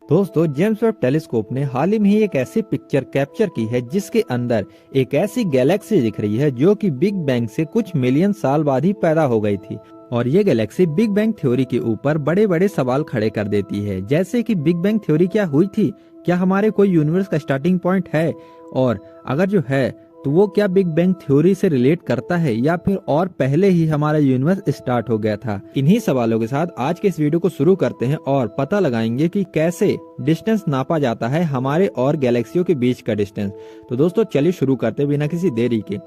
दोस्तों, James Webb telescope ने हाल ही में ही एक ऐसी पिक्चर कैप्चर की है जिसके अंदर एक ऐसी गैलेक्सी दिख रही है जो कि बिग बैंग से कुछ मिलियन साल बाद ही पैदा हो गई थी। और ये गैलेक्सी बिग बैंग थ्योरी के ऊपर बड़े बड़े सवाल खड़े कर देती है, जैसे कि बिग बैंग थ्योरी क्या हुई थी, क्या हमारे कोई यूनिवर्स का स्टार्टिंग पॉइंट है, और अगर जो है तो वो क्या बिग बैंग थ्योरी से रिलेट करता है या फिर और पहले ही हमारा यूनिवर्स स्टार्ट हो गया था। इन्हीं सवालों के साथ आज के इस वीडियो को शुरू करते हैं और पता लगाएंगे कि कैसे डिस्टेंस नापा जाता है हमारे और गैलेक्सियों के बीच का डिस्टेंस। तो दोस्तों चलिए शुरू करते बिना किसी देरी के।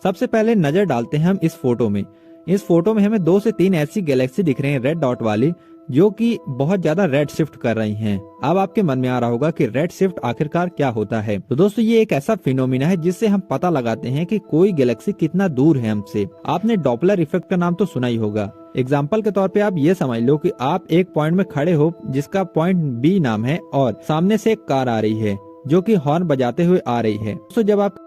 सबसे पहले नजर डालते हैं हम इस फोटो में। इस फोटो में हमें 2 से 3 ऐसी गैलेक्सी दिख रही हैं रेड डॉट वाली, जो कि बहुत ज्यादा रेड शिफ्ट कर रही हैं। अब आपके मन में आ रहा होगा कि रेड शिफ्ट आखिरकार क्या होता है। तो दोस्तों ये एक ऐसा फिनोमिना है जिससे हम पता लगाते हैं कि कोई गैलेक्सी कितना दूर है हमसे। आपने डॉपलर इफेक्ट का नाम तो सुना ही होगा। एग्जाम्पल के तौर पे आप ये समझ लो कि आप एक पॉइंट में खड़े हो जिसका पॉइंट बी नाम है और सामने से एक कार आ रही है जो कि हॉर्न बजाते हुए आ रही है। तो जब आप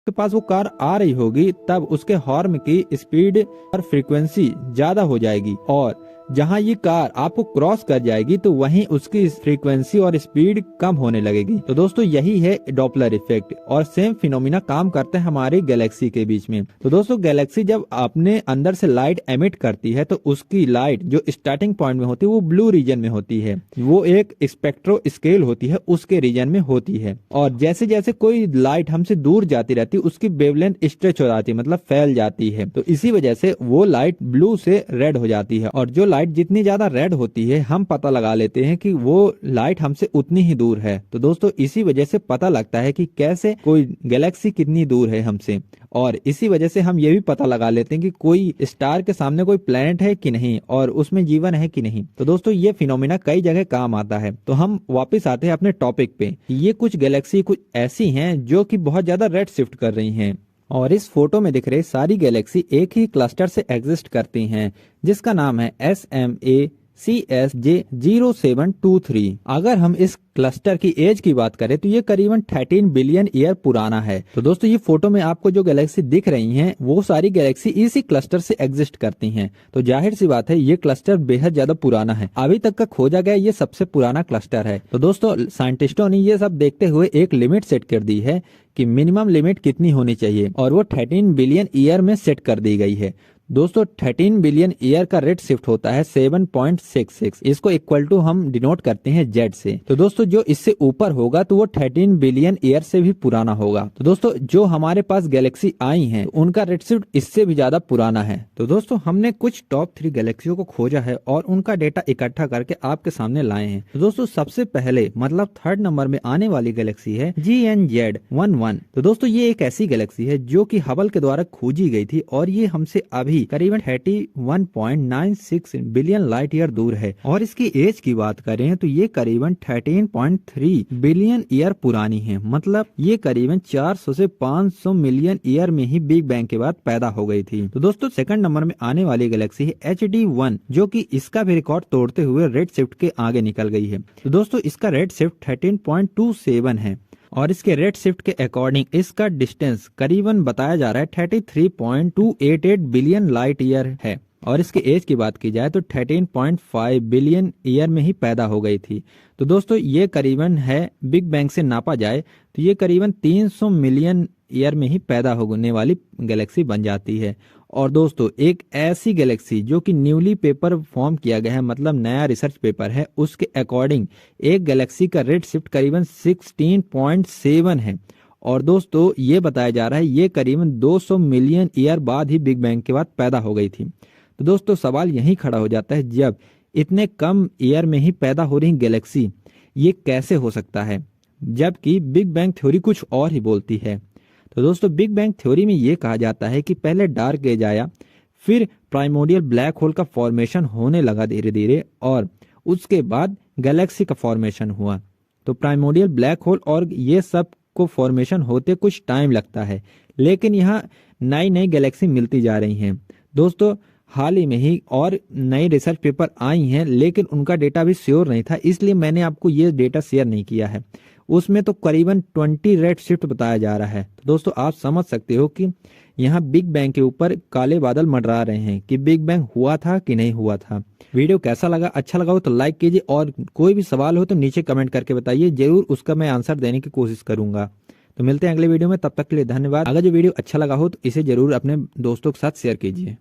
के पास वो कार आ रही होगी तब उसके हॉर्न की स्पीड और फ्रीक्वेंसी ज्यादा हो जाएगी, और जहां ये कार आपको क्रॉस कर जाएगी तो वहीं उसकी फ्रीक्वेंसी और स्पीड कम होने लगेगी। तो दोस्तों यही है डॉपलर इफेक्ट, और सेम फिनोमिना काम करते हैं हमारी गैलेक्सी के बीच में। तो दोस्तों गैलेक्सी जब अपने अंदर से लाइट एमिट करती है तो उसकी लाइट जो स्टार्टिंग पॉइंट में होती है वो ब्लू रीजन में होती है, वो एक स्पेक्ट्रो स्केल होती है उसके रीजन में होती है। और जैसे जैसे कोई लाइट हमसे दूर जाती रहती है उसकी वेवलेंथ स्ट्रेच हो जाती है, मतलब फैल जाती है। तो इसी वजह से वो लाइट ब्लू से रेड हो जाती है, और जो लाइट जितनी ज्यादा रेड होती है हम पता लगा लेते हैं कि वो लाइट हमसे उतनी ही दूर है। तो दोस्तों इसी वजह से पता लगता है कि कैसे कोई गैलेक्सी कितनी दूर है हमसे, और इसी वजह से हम ये भी पता लगा लेते हैं कि कोई स्टार के सामने कोई प्लेनेट है कि नहीं और उसमें जीवन है कि नहीं। तो दोस्तों ये फिनोमिना कई जगह काम आता है। तो हम वापस आते हैं अपने टॉपिक पे। ये कुछ गैलेक्सी कुछ ऐसी हैं जो कि बहुत ज्यादा रेड शिफ्ट कर रही हैं, और इस फोटो में दिख रहे सारी गैलेक्सी एक ही क्लस्टर से एग्जिस्ट करती हैं जिसका नाम है SMACSJ0723। अगर हम इस क्लस्टर की एज की बात करें तो ये करीबन 13 बिलियन ईयर पुराना है। तो दोस्तों ये फोटो में आपको जो गैलेक्सी दिख रही हैं वो सारी गैलेक्सी इसी क्लस्टर से एग्जिस्ट करती हैं। तो जाहिर सी बात है ये क्लस्टर बेहद ज्यादा पुराना है, अभी तक का खोजा गया ये सबसे पुराना क्लस्टर है। तो दोस्तों साइंटिस्टों ने ये सब देखते हुए एक लिमिट सेट कर दी है कि मिनिमम लिमिट कितनी होनी चाहिए, और वो 13 बिलियन ईयर में सेट कर दी गई है। दोस्तों 13 बिलियन ईयर का रेड शिफ्ट होता है 7.66, इसको इक्वल टू हम डिनोट करते हैं जेड से। तो दोस्तों जो इससे ऊपर होगा तो वो 13 बिलियन ईयर से भी पुराना होगा। तो दोस्तों जो हमारे पास गैलेक्सी आई हैं उनका रेड शिफ्ट इससे भी ज्यादा पुराना है। तो दोस्तों हमने कुछ टॉप 3 गैलेक्सियों को खोजा है और उनका डेटा इकट्ठा करके आपके सामने लाए हैं। तो दोस्तों सबसे पहले मतलब 3rd नंबर में आने वाली गैलेक्सी है GNZ11। तो दोस्तों ये एक ऐसी गैलेक्सी है जो कि हबल के द्वारा खोजी गई थी, और ये हमसे अभी करीबन 31.96 बिलियन लाइट ईयर दूर है। और इसकी एज की बात करें तो ये करीबन 13.3 बिलियन ईयर पुरानी है, मतलब ये करीबन 400 से 500 मिलियन ईयर में ही बिग बैंग के बाद पैदा हो गई थी। तो दोस्तों 2nd नंबर में आने वाली गैलेक्सी है HD1, जो कि इसका भी रिकॉर्ड तोड़ते हुए रेड शिफ्ट के आगे निकल गई है। तो दोस्तों इसका रेड शिफ्ट 13.27 है, और इसके रेड शिफ्ट के अकॉर्डिंग इसका डिस्टेंस करीबन बताया जा रहा है 33.288 बिलियन लाइट ईयर है। और इसके एज की बात की जाए तो 13.5 बिलियन ईयर में ही पैदा हो गई थी। तो दोस्तों ये करीबन है, बिग बैंग से नापा जाए तो ये करीबन 300 मिलियन ईयर में ही पैदा होने वाली गैलेक्सी बन जाती है। और दोस्तों एक ऐसी गैलेक्सी जो कि न्यूली पेपर फॉर्म किया गया है, मतलब नया रिसर्च पेपर है, उसके अकॉर्डिंग एक गैलेक्सी का रेड शिफ्ट करीबन 16.7 है। और दोस्तों ये बताया जा रहा है ये करीबन 200 मिलियन ईयर बाद ही बिग बैंग के बाद पैदा हो गई थी। तो दोस्तों सवाल यही खड़ा हो जाता है, जब इतने कम ईयर में ही पैदा हो रही गैलेक्सी ये कैसे हो सकता है, जबकि बिग बैंग थ्योरी कुछ और ही बोलती है। तो दोस्तों बिग बैंग थ्योरी में ये कहा जाता है कि पहले डार्क एज आया, फिर प्राइमोर्डियल ब्लैक होल का फॉर्मेशन होने लगा धीरे धीरे, और उसके बाद गैलेक्सी का फॉर्मेशन हुआ। तो प्राइमोर्डियल ब्लैक होल और ये सब को फॉर्मेशन होते कुछ टाइम लगता है, लेकिन यहाँ नई नई गैलेक्सी मिलती जा रही हैं। दोस्तों हाल ही में ही और नई रिसर्च पेपर आई हैं, लेकिन उनका डेटा भी श्योर नहीं था, इसलिए मैंने आपको ये डेटा शेयर नहीं किया है। उसमें तो करीबन 20 रेड शिफ्ट बताया जा रहा है। तो दोस्तों आप समझ सकते हो कि यहाँ बिग बैंग के ऊपर काले बादल मंडरा रहे हैं कि बिग बैंग हुआ था कि नहीं हुआ था। वीडियो कैसा लगा, अच्छा लगा हो तो लाइक कीजिए, और कोई भी सवाल हो तो नीचे कमेंट करके बताइए, जरूर उसका मैं आंसर देने की कोशिश करूंगा। तो मिलते हैं अगले वीडियो में, तब तक के लिए धन्यवाद। अगर जो वीडियो अच्छा लगा हो तो इसे जरूर अपने दोस्तों के साथ शेयर कीजिए।